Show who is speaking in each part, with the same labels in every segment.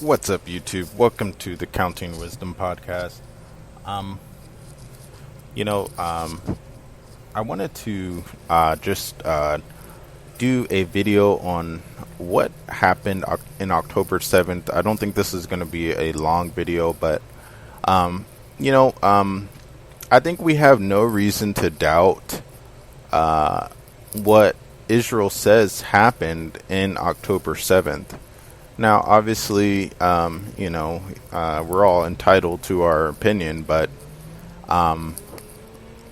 Speaker 1: What's up, YouTube? Welcome to the Counting Wisdom podcast. Um, you know, um, I wanted to just do a video on what happened in October 7th. I don't think this is going to be a long video, but um, you know, um, I think we have no reason to doubt what Israel says happened in October 7th. Now, obviously, we're all entitled to our opinion, but um,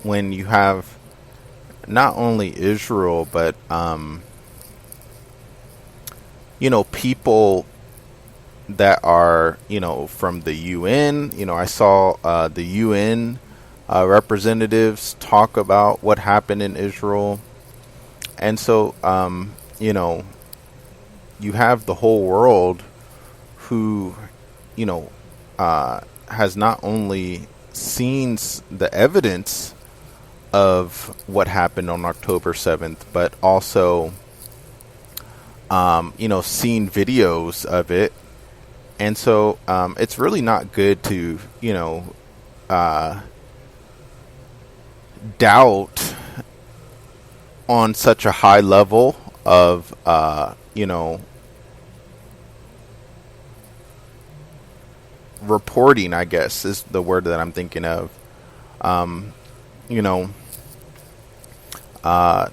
Speaker 1: when you have not only Israel, but people that are, from the UN. I saw the UN representatives talk about what happened in Israel, and so you have the whole world who, you know, has not only seen the evidence of what happened on October 7th, but also, seen videos of it. And so it's really not good to, doubt on such a high level of, reporting, I guess is the word that I'm thinking of. Um, you know, uh,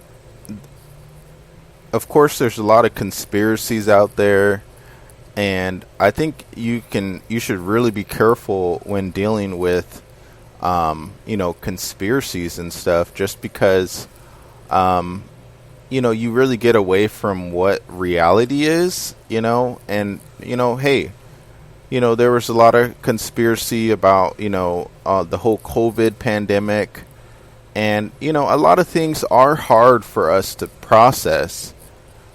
Speaker 1: of course, there's a lot of conspiracies out there, and I think you should really be careful when dealing with, conspiracies and stuff, just because, you really get away from what reality is, and, hey, there was a lot of conspiracy about, the whole COVID pandemic. And, a lot of things are hard for us to process.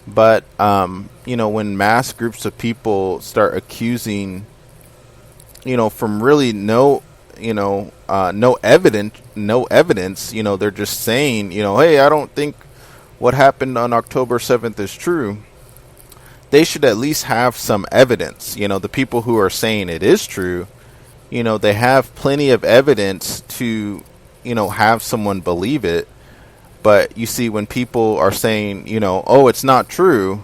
Speaker 1: But, when mass groups of people start accusing, from really no evidence, they're just saying, hey, I don't think what happened on October 7th is true. They should at least have some evidence. The people who are saying it is true, they have plenty of evidence to, have someone believe it. But you see, when people are saying, oh, it's not true,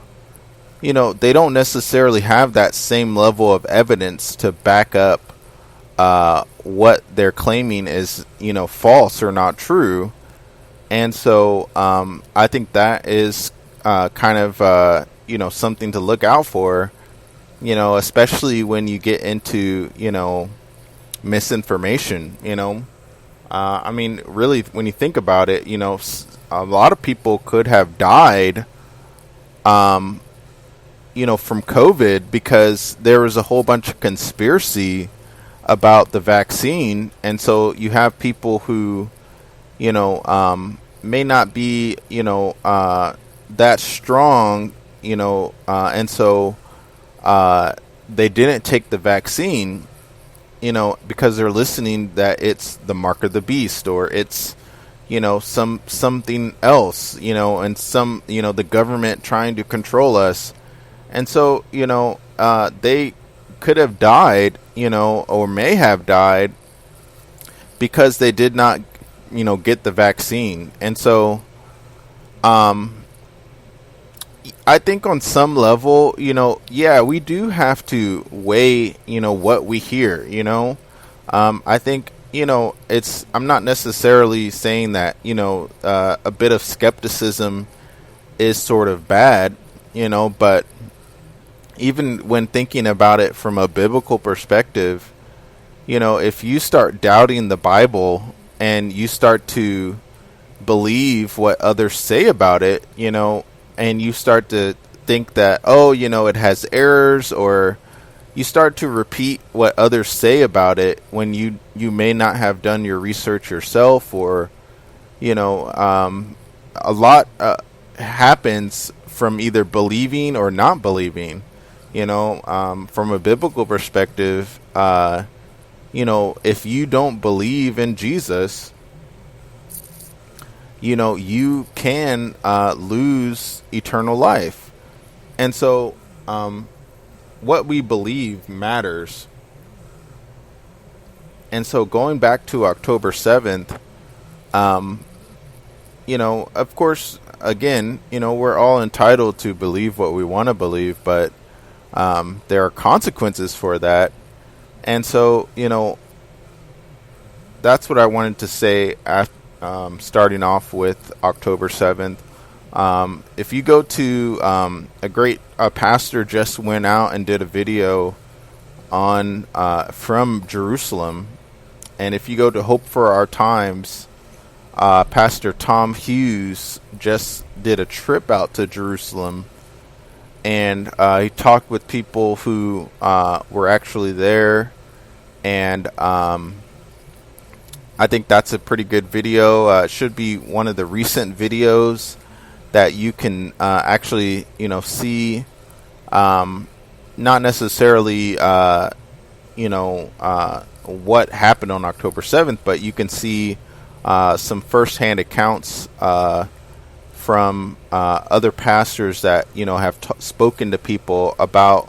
Speaker 1: they don't necessarily have that same level of evidence to back up what they're claiming is, false or not true. And so I think that is kind of, something to look out for, especially when you get into, misinformation, I mean, really, when you think about it, a lot of people could have died, from COVID because there was a whole bunch of conspiracy about the vaccine. And so you have people who, may not be, that strong, and so they didn't take the vaccine, because they're listening that it's the mark of the beast, or it's, something else, and the government trying to control us. And so, they could have died, or may have died because they did not, get the vaccine. And so, I think on some level, yeah, we do have to weigh, what we hear, I think, I'm not necessarily saying that, a bit of skepticism is sort of bad, but even when thinking about it from a biblical perspective, if you start doubting the Bible and you start to believe what others say about it, and you start to think that, oh, it has errors, or you start to repeat what others say about it when you may not have done your research yourself, or, a lot happens from either believing or not believing, from a biblical perspective. If you don't believe in Jesus, you can lose eternal life. And so what we believe matters. And so going back to October 7th, um, of course, again, we're all entitled to believe what we want to believe, but there are consequences for that. And so, that's what I wanted to say starting off with October 7th. If you go to a pastor just went out and did a video on from Jerusalem. And if you go to Hope for Our Times, Pastor Tom Hughes just did a trip out to Jerusalem, and he talked with people who were actually there, and I think that's a pretty good video. It should be one of the recent videos that you can actually, see, not necessarily, what happened on October 7th, but you can see some firsthand accounts from other pastors that have spoken to people about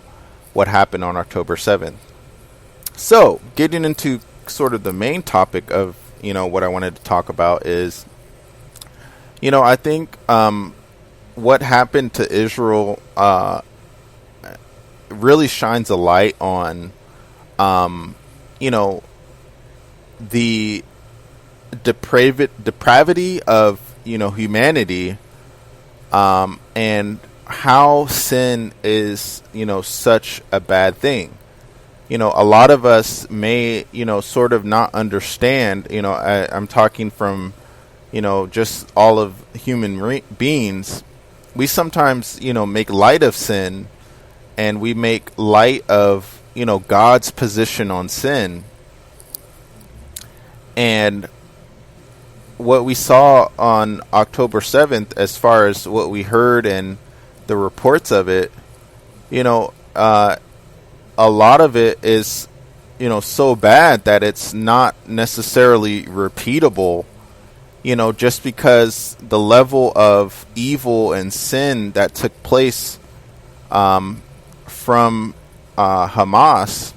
Speaker 1: what happened on October 7th. So, getting into sort of the main topic of what I wanted to talk about is, I think what happened to Israel really shines a light on the depravity of humanity, and how sin is such a bad thing. A lot of us may sort of not understand. I'm talking from just all of human beings. We sometimes make light of sin, and we make light of God's position on sin. And what we saw on October 7th, as far as what we heard and the reports of it, a lot of it is, so bad that it's not necessarily repeatable, just because the level of evil and sin that took place from Hamas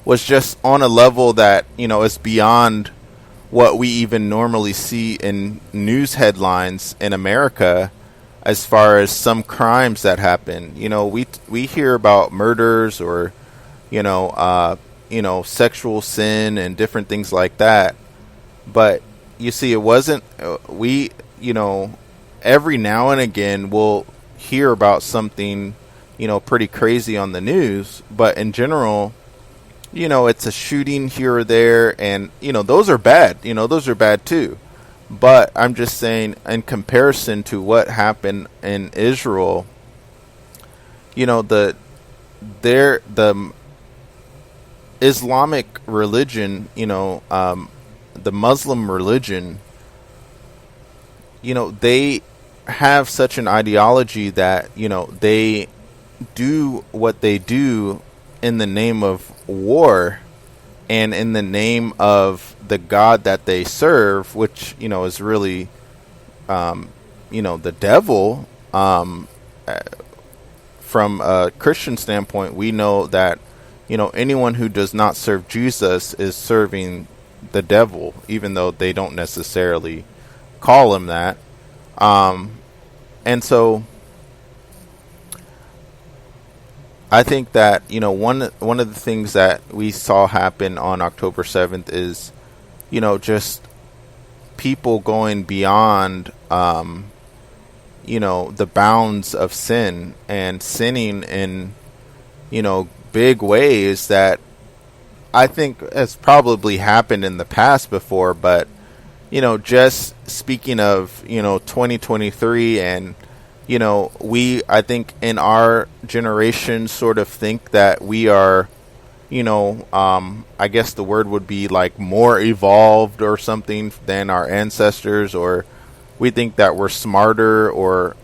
Speaker 1: was just on a level that is beyond what we even normally see in news headlines in America. As far as some crimes that happen, we hear about murders or sexual sin and different things like that, but you see, it wasn't every now and again we'll hear about something pretty crazy on the news, but in general, it's a shooting here or there, and those are bad. Those are bad too. But I'm just saying, in comparison to what happened in Israel, the Islamic religion, the Muslim religion, they have such an ideology that they do what they do in the name of war and in the name of the God that they serve, which is really the devil. From a Christian standpoint, we know that anyone who does not serve Jesus is serving the devil, even though they don't necessarily call him that. And so I think that one of the things that we saw happen on October 7th is just people going beyond the bounds of sin and sinning in big ways that I think has probably happened in the past before, but just speaking of 2023, and I think in our generation sort of think that we are, I guess the word would be like more evolved or something than our ancestors, or we think that we're smarter or,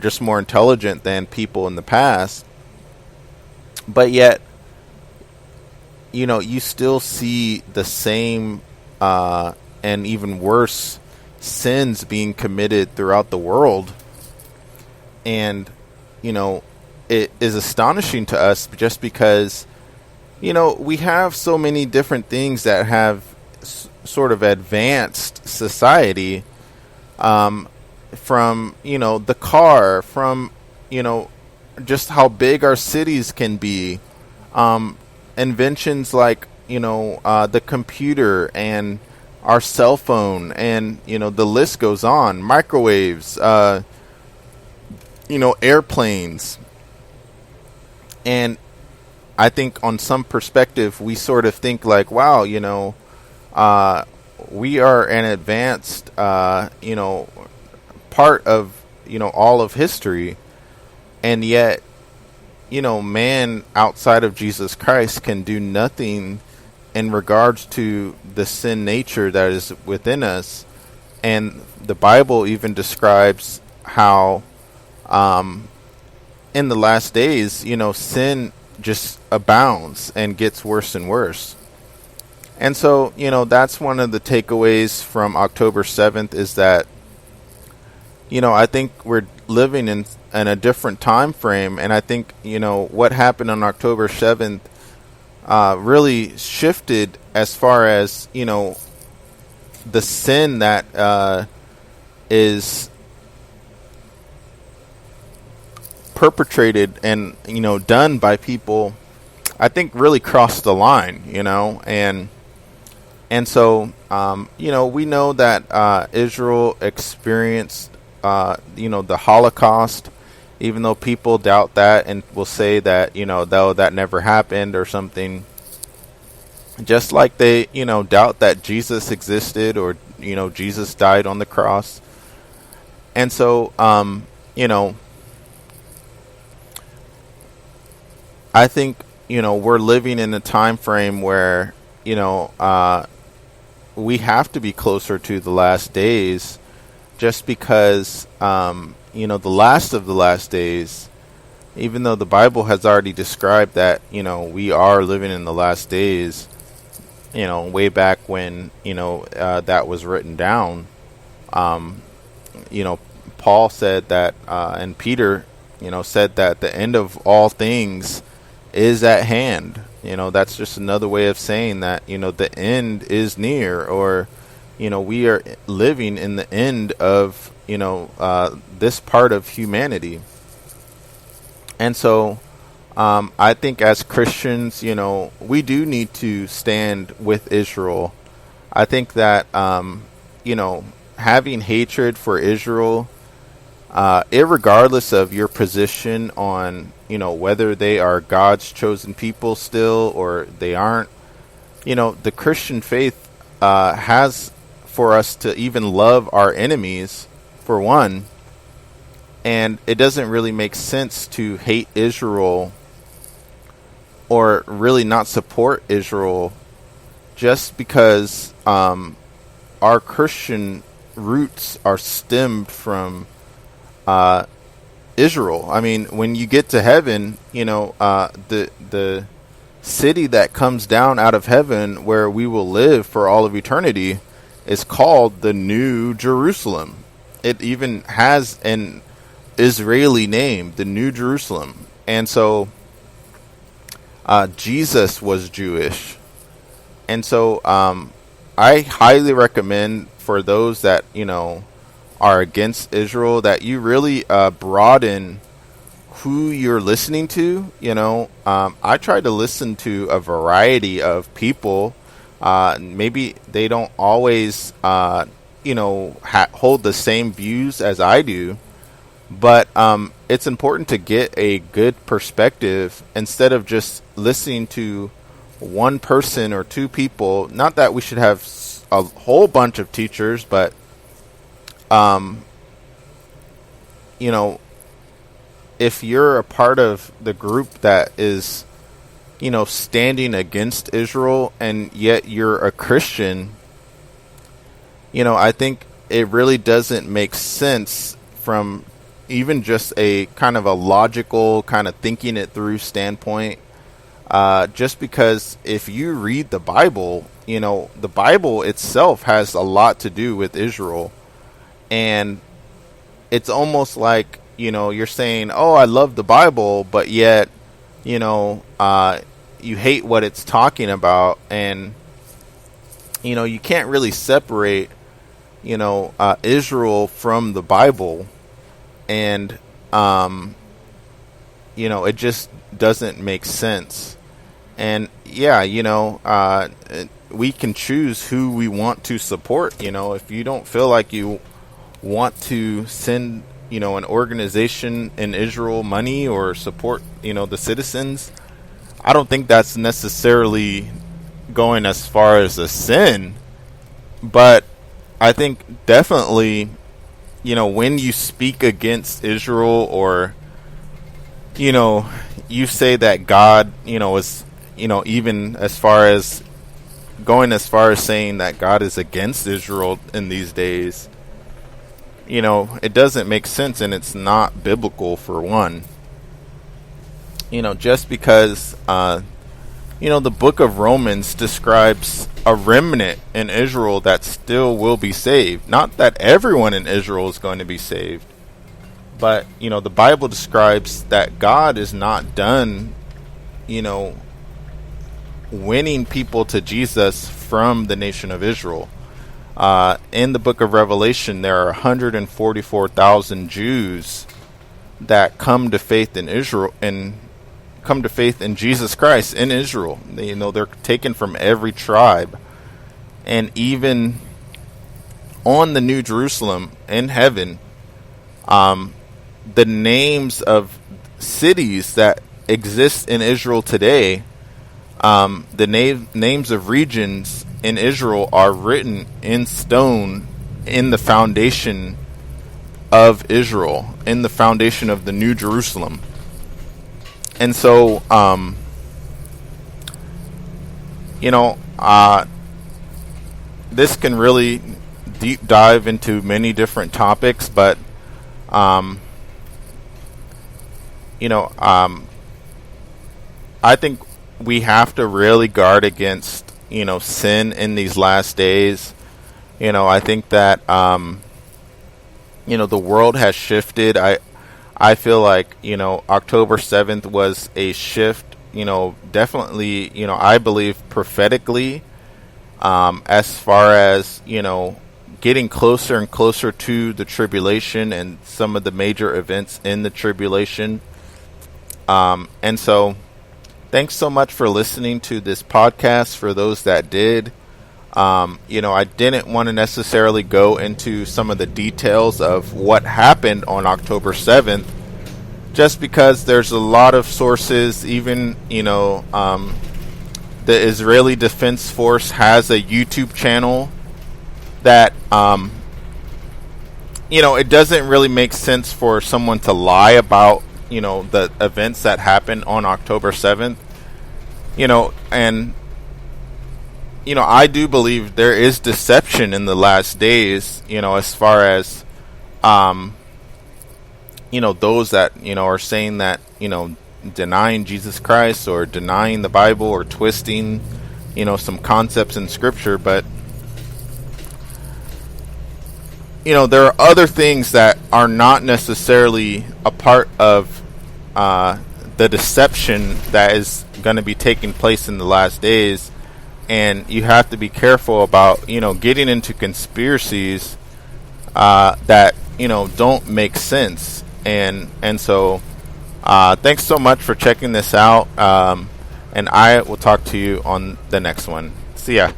Speaker 1: just more intelligent than people in the past. But yet, you still see the same and even worse sins being committed throughout the world. And, it is astonishing to us just because, we have so many different things that have sort of advanced society, from, the car, from, just how big our cities can be, inventions like, the computer and our cell phone, and, the list goes on, microwaves, airplanes. And I think on some perspective, we sort of think like, wow, we are an advanced, part of, all of history. And yet, man outside of Jesus Christ can do nothing in regards to the sin nature that is within us. And the Bible even describes how, in the last days, sin just abounds and gets worse and worse. And so, that's one of the takeaways from October 7th is that, I think we're living in a different time frame. And I think, what happened on October 7th really shifted as far as, the sin that is perpetrated and, done by people, I think really crossed the line, and so, we know that Israel experienced, the Holocaust, even though people doubt that and will say that, though that never happened or something. Just like they, doubt that Jesus existed or, Jesus died on the cross. And so, I think, we're living in a time frame where, we have to be closer to the last days just because, the last of the last days, even though the Bible has already described that, we are living in the last days, way back when, that was written down. Paul said that, and Peter, said that the end of all things is at hand. That's just another way of saying that, the end is near, or, we are living in the end of, this part of humanity. And so, I think as Christians, we do need to stand with Israel. I think that, having hatred for Israel, irregardless of your position on, whether they are God's chosen people still or they aren't, the Christian faith has for us to even love our enemies, for one. And it doesn't really make sense to hate Israel or really not support Israel just because our Christian roots are stemmed from Israel. I mean, when you get to heaven, the city that comes down out of heaven where we will live for all of eternity is called the New Jerusalem. It even has an Israeli name, the New Jerusalem. And so Jesus was Jewish. And so I highly recommend for those that, are against Israel, that you really broaden who you're listening to. I try to listen to a variety of people. Maybe they don't always, hold the same views as I do. But it's important to get a good perspective instead of just listening to one person or two people. Not that we should have a whole bunch of teachers, but if you're a part of the group that is, standing against Israel and yet you're a Christian, I think it really doesn't make sense from even just a kind of a logical kind of thinking it through standpoint. Just because if you read the Bible, the Bible itself has a lot to do with Israel. And it's almost like, you're saying, oh, I love the Bible, but yet, you know, you hate what it's talking about, and you can't really separate, Israel from the Bible, and it just doesn't make sense. And yeah, we can choose who we want to support. If you don't feel like you want to send, an organization in Israel money or support, the citizens, I don't think that's necessarily going as far as a sin. But I think definitely, when you speak against Israel, or, you say that God, is, even as far as going as far as saying that God is against Israel in these days, it doesn't make sense, and it's not biblical, for one. Just because, the book of Romans describes a remnant in Israel that still will be saved. Not that everyone in Israel is going to be saved, but, the Bible describes that God is not done, winning people to Jesus from the nation of Israel. In the book of Revelation, there are 144,000 Jews that come to faith in Israel and come to faith in Jesus Christ in Israel. They're taken from every tribe, and even on the New Jerusalem in heaven, the names of cities that exist in Israel today, the names of regions in Israel are written in stone in the foundation of Israel, in the foundation of the New Jerusalem. And so, this can really deep dive into many different topics, but, I think we have to really guard against, sin in these last days. I think that, the world has shifted. I feel like, October 7th was a shift, definitely, I believe prophetically, as far as, getting closer and closer to the tribulation and some of the major events in the tribulation. And so thanks so much for listening to this podcast. For those that did, I didn't want to necessarily go into some of the details of what happened on October 7th, just because there's a lot of sources. Even, the Israeli Defense Force has a YouTube channel that, it doesn't really make sense for someone to lie about, the events that happened on October 7th, and, I do believe there is deception in the last days, as far as, those that, are saying that, denying Jesus Christ or denying the Bible or twisting, some concepts in Scripture. But, there are other things that are not necessarily a part of the deception that is going to be taking place in the last days. And you have to be careful about, getting into conspiracies that, don't make sense. And so thanks so much for checking this out. And I will talk to you on the next one. See ya.